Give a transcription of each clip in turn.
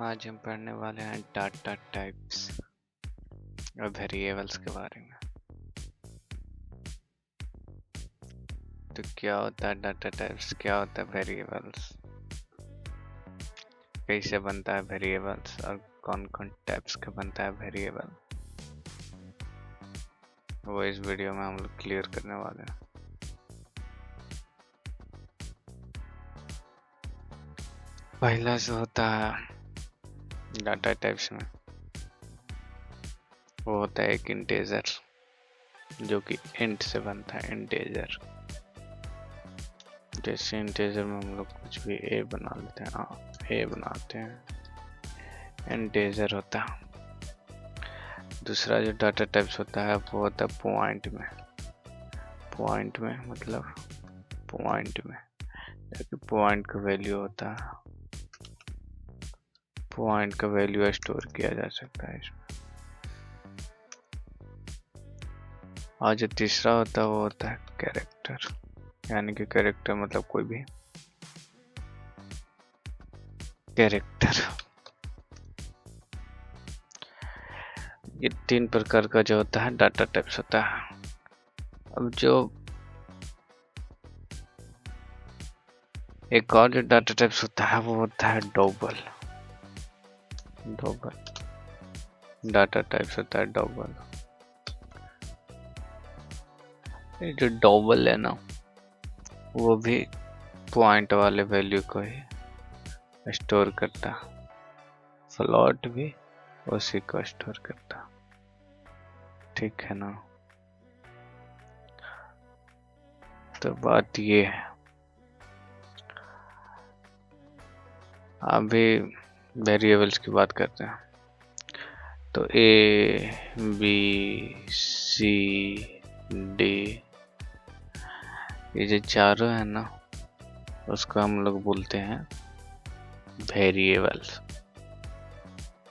आज हम पढ़ने वाले हैं डाटा टाइप्स और वेरिएबल्स के बारे में। तो क्या होता है डाटा टाइप्स, क्या होता है वेरिएबल्स, कैसे बनता है वेरिएबल्स और कौन कौन टाइप्स का बनता है वेरिएबल, वो इस वीडियो में हम लोग क्लियर करने वाले हैं। पहला जो होता है डाटा टाइप्स में, वो होता है एक इंटेजर, जो कि इंट से बनता है। इंटेजर जैसे इंटेजर में हम लोग कुछ भी ए बना लेते हैं, ए बनाते हैं, इंटेजर होता है। दूसरा जो डाटा टाइप्स होता है वो होता है पॉइंट में। पॉइंट में मतलब पॉइंट में पॉइंट का वैल्यू होता है, पॉइंट का वैल्यू स्टोर किया जा सकता है इसमें। और जो तीसरा होता है वो होता है कैरेक्टर, यानी कि कैरेक्टर मतलब कोई भी कैरेक्टर। ये तीन प्रकार का जो होता है डाटा टाइप्स होता है। अब जो एक और जो डाटा टाइप्स होता है वो होता है डबल डाटा टाइप्स होता है डबल। ये जो डबल है ना, वो भी पॉइंट वाले वैल्यू को ही स्टोर करता, फ्लोट भी उसी को स्टोर करता, ठीक है ना। तो बात ये है, अभी वेरिएबल्स की बात करते हैं। तो ए बी सी डी, ये जो चारों है ना, उसको हम लोग बोलते हैं वेरिएबल्स।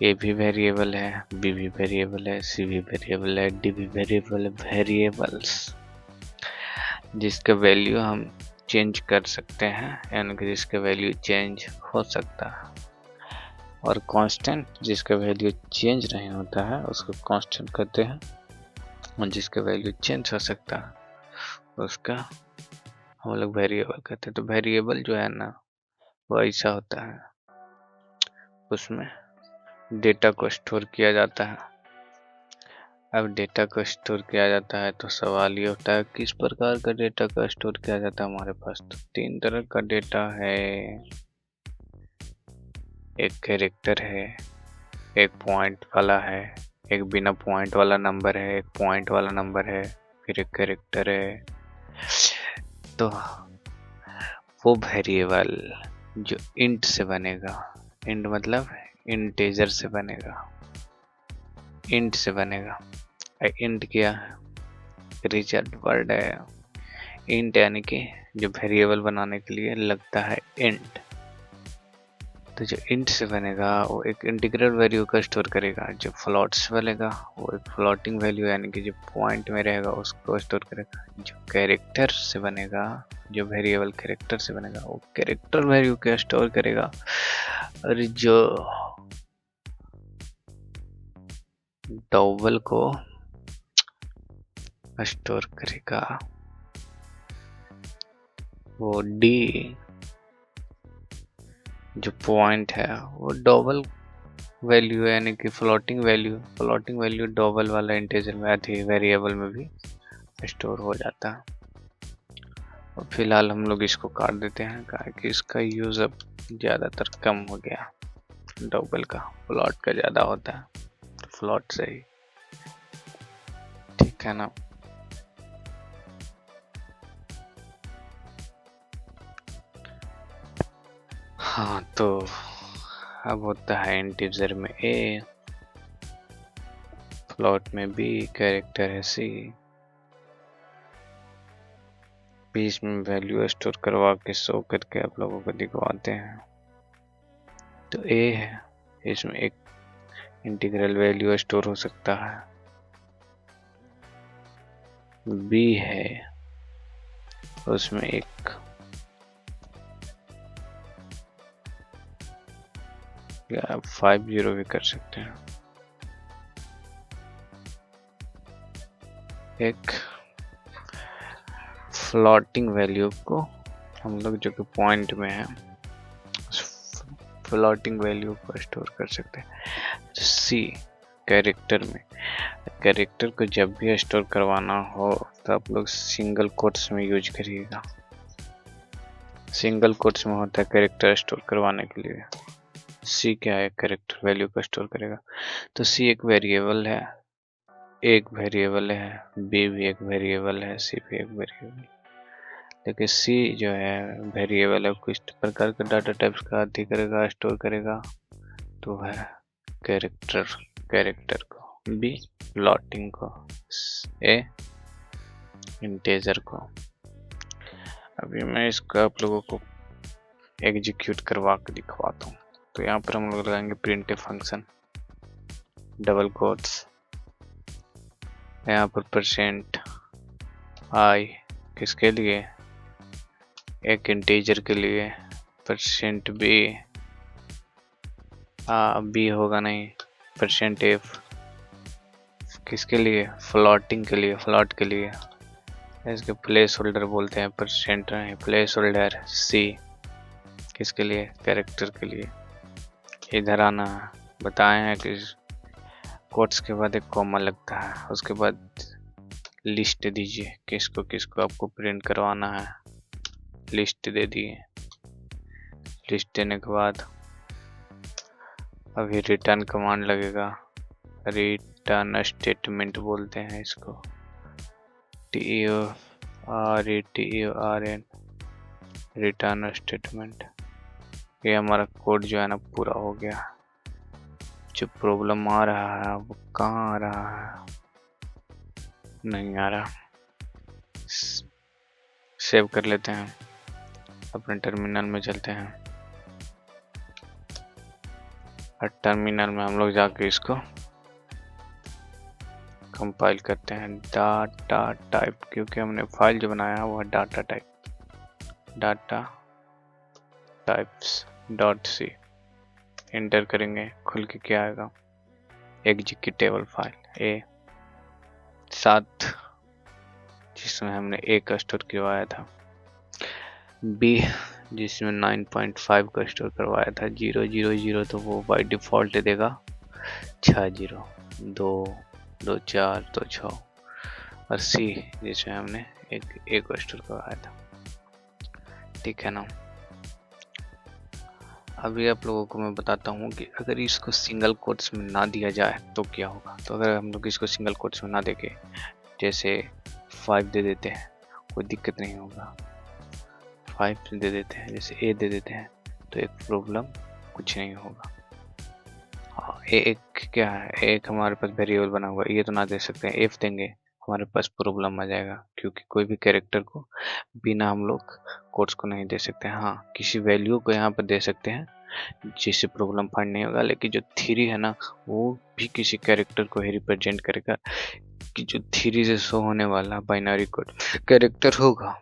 ए भी वेरिएबल है, बी भी वेरिएबल है, सी भी वेरिएबल है, डी भी वेरिएबल है। वेरिएबल्स जिसका वैल्यू हम चेंज कर सकते हैं, यानी कि जिसका वैल्यू चेंज हो सकता है। और कांस्टेंट जिसका वैल्यू चेंज नहीं होता है उसको कांस्टेंट कहते हैं, और जिसका वैल्यू चेंज हो सकता है उसका हम लोग वेरिएबल कहते हैं। तो वेरिएबल जो है ना, वो ऐसा होता है, उसमें डेटा को स्टोर किया जाता है। अब डेटा को स्टोर किया जाता है तो सवाल ये उठता है किस प्रकार का डेटा का स्टोर किया जाता है। हमारे पास तो तीन तरह का डेटा है, एक कैरेक्टर है, एक पॉइंट वाला है, एक बिना पॉइंट वाला नंबर है, एक पॉइंट वाला नंबर है, फिर एक कैरेक्टर है। तो वो वेरिएबल जो इंट से बनेगा, इंट मतलब इंटेजर से बनेगा, इंट से बनेगा। इंट क्या है, रिचर्ड वर्ड है। इंट यानी कि जो वेरिएबल बनाने के लिए लगता है इंट। तो जो इंट से बनेगा वो एक इंटीग्रल वैल्यू का स्टोर करेगा। जो फ्लोट से बनेगा वो एक फ्लोटिंग वैल्यू यानी कि जो पॉइंट में रहेगा उसको स्टोर करेगा। जो कैरेक्टर से बनेगा, जो वेरिएबल कैरेक्टर से बनेगा वो कैरेक्टर वैल्यू का स्टोर करेगा। और जो डबल को स्टोर करेगा वो डी, जो पॉइंट है वो डबल वैल्यू है, यानी कि फ्लोटिंग वैल्यू डबल वाला इंटीजर में आती, वेरिएबल में भी स्टोर हो जाता है। और फिलहाल हम लोग इसको काट देते हैं, कहा कि इसका यूज अब ज़्यादातर कम हो गया। डबल का फ्लॉट का ज़्यादा होता है, तो फ्लॉट से ही, ठीक है ना। हाँ, तो अब होता है इंटीजर में ए, फ्लॉट में बी, कैरेक्टर है सी, बीच में वैल्यू स्टोर करवा के शो करके आप लोगों को दिखवाते हैं। तो ए है, इसमें एक इंटीग्रल वैल्यू स्टोर हो सकता है। बी है, उसमें एक या 50 भी कर सकते हैं। एक फ्लोटिंग वैल्यू को हम लोग जो कि पॉइंट में है फ्लोटिंग वैल्यू को स्टोर कर सकते हैं। सी कैरेक्टर में, कैरेक्टर को जब भी स्टोर करवाना हो तो आप लोग सिंगल कोट्स में यूज करिएगा। सिंगल कोट्स में होता है कैरेक्टर स्टोर करवाने के लिए। सी क्या है, कैरेक्टर वैल्यू को स्टोर करेगा। तो सी एक वेरिएबल है, बी भी एक वेरिएबल है, सी भी एक वेरिएबल। लेकिन सी जो है वेरिएबल है, कुछ प्रकार के डाटा टाइप्स का अध्ययन करेगा, स्टोर करेगा। तो है कैरेक्टर को, बी प्लॉटिंग को, ए इंटेजर को। अभी मैं इसको आप लोगों को एग्जीक्यूट करवा के दिखवाता हूँ। तो यहाँ पर हम लोग लगाएंगे प्रिंट फंक्शन, डबल कोट्स, यहाँ पर %i किसके लिए, एक इंटीजर के लिए, %b होगा नहीं, %f किसके लिए, फ्लोटिंग के लिए, फ्लॉट के लिए, इसके प्लेस होल्डर बोलते हैं, परसेंट नहीं प्लेस होल्डर। सी किसके लिए, कैरेक्टर के लिए। इधर आना है, बताए हैं कि कोट्स के बाद एक कॉमा लगता है, उसके बाद लिस्ट दीजिए किसको किसको आपको प्रिंट करवाना है, लिस्ट दे दिए। लिस्ट देने के बाद अभी रिटर्न कमांड लगेगा, रिटर्न स्टेटमेंट बोलते हैं इसको, TURN रिटर्न स्टेटमेंट। ये हमारा कोड जो है ना पूरा हो गया। जो प्रॉब्लम आ रहा है वो कहाँ आ रहा है, नहीं आ रहा। सेव कर लेते हैं, अपने टर्मिनल में चलते हैं और टर्मिनल में हम लोग जाके इसको कंपाइल करते हैं। डाटा टाइप, क्योंकि हमने फाइल जो बनाया है वो है data types dot C. Enter करेंगे, खुल के क्या आएगा, एग्जीक्यूटेबल फाइल ए 7 जिसमें हमने ए का स्टोर करवाया था, बी जिसमें 9.5 का स्टोर करवाया था, 000 तो वो बाय डिफ़ॉल्ट देगा 6 0, 2 2 4 2 6, और सी जिसमें हमने एक को स्टोर करवाया था। ठीक है ना। अभी आप लोगों को मैं बताता हूँ कि अगर इसको सिंगल कोट्स में ना दिया जाए तो क्या होगा। तो अगर हम लोग इसको सिंगल कोट्स में ना देके जैसे 5 दे देते हैं, कोई दिक्कत नहीं होगा। 5 दे देते हैं, जैसे ए दे देते हैं, तो एक प्रॉब्लम कुछ नहीं होगा। हाँ, एक क्या है, एक हमारे पास वेरिएबल बना हुआ है, ये तो ना दे सकते हैं। एफ देंगे हमारे पास प्रॉब्लम आ जाएगा, क्योंकि कोई भी कैरेक्टर को बिना हम लोग कोट्स को नहीं दे सकते हैं। हाँ, किसी वैल्यू को यहाँ पर दे सकते हैं जिससे प्रॉब्लम फाइंड नहीं होगा, लेकिन जो थ्री है ना वो भी किसी कैरेक्टर को ही रिप्रेजेंट करेगा, कि जो थ्री से शो होने वाला बाइनरी कोड कैरेक्टर होगा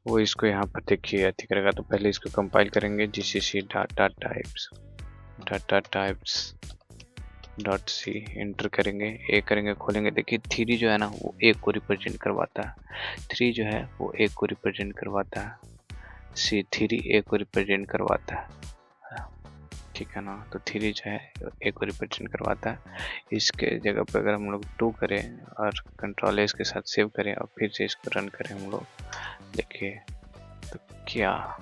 वो इसको यहाँ पर देखिए अति करेगा। तो पहले इसको कंपाइल करेंगे, GCC data types dot C, enter करेंगे, ए करेंगे, खोलेंगे। देखिए थ्री जो है ना वो एक को रिप्रेजेंट करवाता है, थ्री जो है वो एक को रिप्रेजेंट करवाता है, सी थ्री एक को रिप्रेजेंट करवाता है। ठीक है ना। तो थ्री जो है एक को रिप्रेजेंट करवाता है। इसके जगह पर अगर हम लोग 2 करें और कंट्रोल एस के साथ सेव करें और फिर से इसको रन करें हम लोग, देखिए तो क्या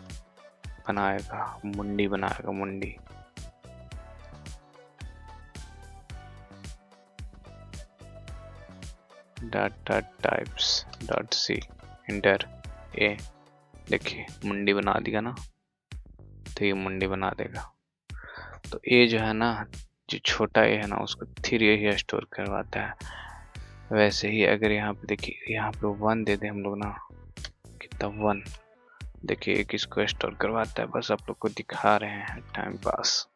बनाएगा, मुंडी बनाएगा, मुंडी। Data types dot C, enter A, देखिए मुंडी बना दिया ना, तो ये मुंडी बना देगा। तो ए जो है ना, जो छोटा ए है ना उसको थ्री ही स्टोर करवाता है। वैसे ही अगर यहाँ पे देखिए, यहाँ पे 1 दे दे हम लोग ना, कितना 1, देखिए एक इसको स्टोर करवाता है। बस आप लोग को दिखा रहे हैं time pass.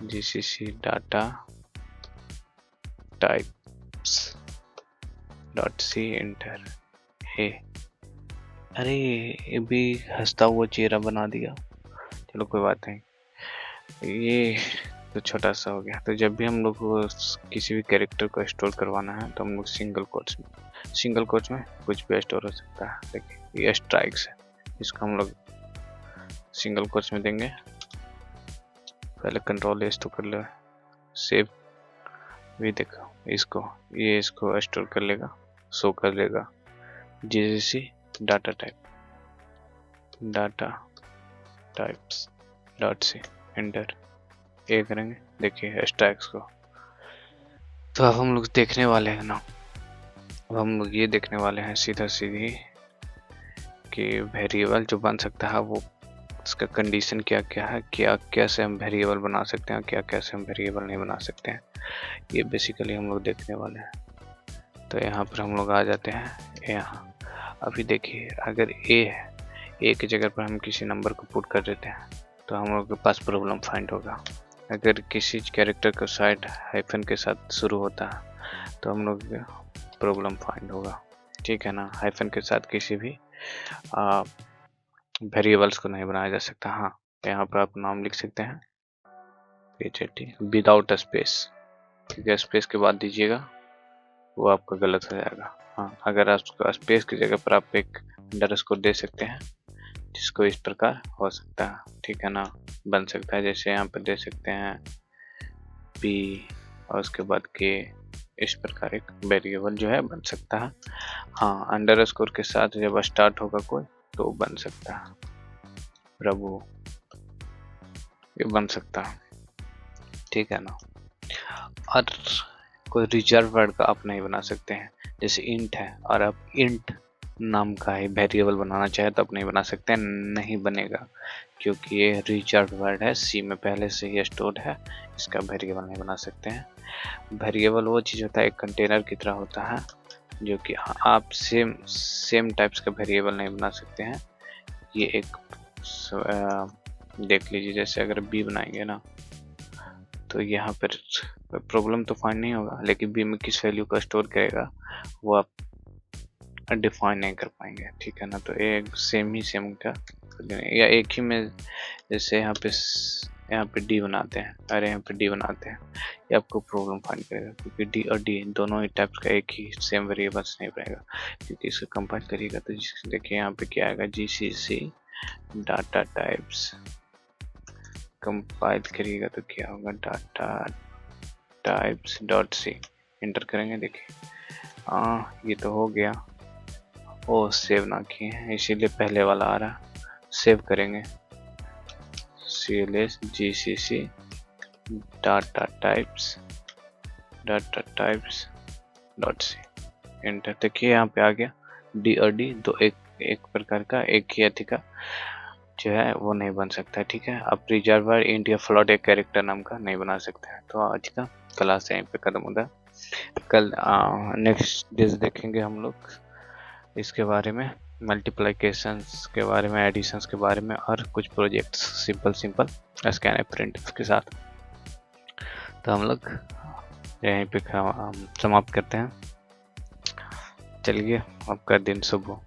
GCC data types dot C, enter A. अरे ये भी हंसता हुआ चेहरा बना दिया, चलो कोई बात नहीं। ये तो छोटा सा हो गया। तो जब भी हम लोग को किसी भी कैरेक्टर को स्टोर करवाना है तो हम लोग सिंगल कोट्स में कुछ भी स्टोर हो सकता है। देखिए ये स्ट्राइक्स है, इसको हम लोग सिंगल कोट्स में देंगे। पहले कंट्रोल एस तो कर लो, सेव भी देखो इसको, ये इसको स्टोर कर लेगा, शो कर लेगा GCC data types dot C, enter ये करेंगे। देखिए स्ट्राइक्स को। तो अब हम लोग देखने वाले हैं ना, अब हम लोग ये देखने वाले हैं सीधा सीधी कि वेरिएबल जो बन सकता है वो इसका कंडीशन क्या क्या है, क्या कैसे हम वेरिएबल बना सकते हैं, क्या कैसे हम वेरिएबल नहीं बना सकते हैं, ये बेसिकली हम लोग देखने वाले हैं। तो यहाँ पर हम लोग आ जाते हैं यहाँ। अभी देखिए अगर ए है, ए की जगह पर हम किसी नंबर को पुट कर देते हैं तो हम लोग के पास प्रॉब्लम फाइंड होगा। अगर किसी कैरेक्टर का साइड हाइफन के साथ शुरू होता है तो हम लोग प्रॉब्लम फाइंड होगा, ठीक है ना। हाइफन के साथ किसी भी वेरिएबल्स को नहीं बनाया जा सकता। हाँ, यहाँ पर आप नाम लिख सकते हैं PHAT विदाउट स्पेस, ठीक है। स्पेस के बाद दीजिएगा, वो आपका गलत हो जाएगा। हाँ, अगर आप स्पेस की जगह पर आप एक अंडरस्कोर दे सकते हैं जिसको इस प्रकार हो सकता है, ठीक है ना, बन सकता है। जैसे यहाँ पर दे सकते हैं P और उसके बाद K, इस प्रकार एक वेरिएबल जो है बन सकता है। हाँ, अंडरस्कोर के साथ जब स्टार्ट होगा कोई तो बन सकता है, प्रभु ये बन सकता है, ठीक है ना। और कोई रिजर्व वर्ड का आप नहीं बना सकते हैं। जैसे इंट है और आप इंट नाम का ही वेरिएबल बनाना चाहे तो आप नहीं बना सकते हैं, नहीं बनेगा क्योंकि ये रिजर्व वर्ड है, सी में पहले से ही स्टोर्ड है, इसका वेरिएबल नहीं बना सकते हैं। वेरिएबल वो चीज़ होता है एक कंटेनर की तरह होता है जो कि आप सेम टाइप्स का वेरिएबल नहीं बना सकते हैं। ये एक देख लीजिए, जैसे अगर बी बनाएंगे ना तो यहाँ पर प्रॉब्लम तो फाइंड नहीं होगा, लेकिन बी में किस वैल्यू का स्टोर करेगा वो आप डिफाइन नहीं कर पाएंगे, ठीक है ना। तो एक सेम का या एक ही में, जैसे यहाँ पे डी बनाते हैं और यहाँ पे डी बनाते हैं, ये आपको प्रॉब्लम फाइंड करेगा क्योंकि डी और डी दोनों ही टाइप्स का एक ही सेम वेरिएबल्स नहीं बनेगा। क्योंकि इसको कंपाइल करिएगा तो देखिए यहाँ पे क्या आएगा, GCC डाटा टाइप्स। कंपाइल करिएगा तो क्या होगा, data types dot C, enter करेंगे। देखिए ये तो हो गया। ओ सेव ना किए हैं इसीलिए पहले वाला आ रहा, सेव करेंगे CLS GCC data types dot C, enter. देखिए यहाँ पे आ गया डी और डी दो एक प्रकार का एक ही अधिका जो है वो नहीं बन सकता, ठीक है। आप रिजर्वर इंट या फ्लोट एक कैरेक्टर नाम का नहीं बना सकते हैं। तो आज का क्लास यहीं पे खत्म होता है। कल नेक्स्ट डेज देखेंगे हम लोग इसके बारे में, मल्टीप्लिकेशंस के बारे में, एडिशंस के बारे में और कुछ प्रोजेक्ट्स सिंपल स्कैन प्रिंट के साथ। तो हम लोग यहीं पे समाप्त करते हैं। चलिए, आपका दिन शुभ हो।